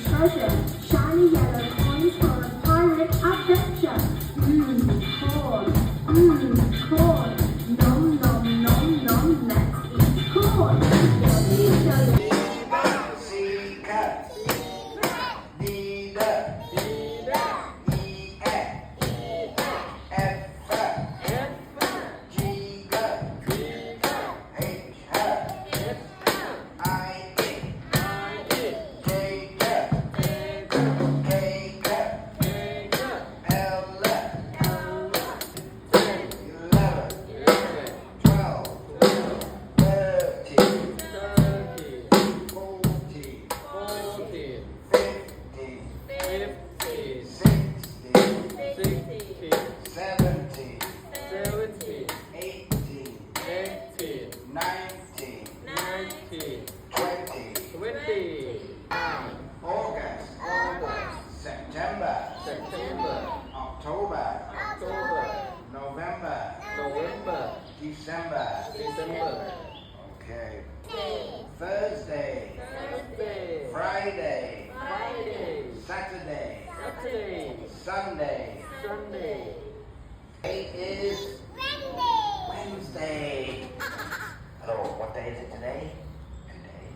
treasure. Shiny yellow coins for a pirate adventure. Corn. Corn. Nom nom nom nom. Let's eat corn. Yummy, yummy. September, October, November, December. Okay. Thursday, Friday, Saturday, Sunday. Today is Wednesday. Hello, what day is it today? Today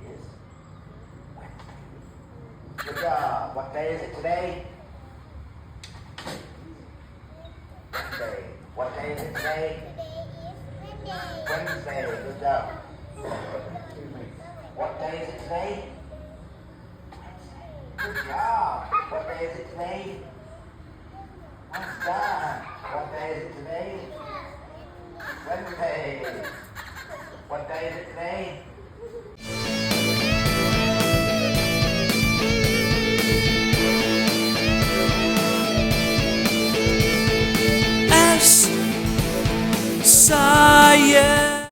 is Wednesday. Good job. What day is it today? Wednesday. What day is it today? Wednesday. Good job. What day is it today? Good job. What day is it today? Well done. What day is it today? Wednesday. What day is it today?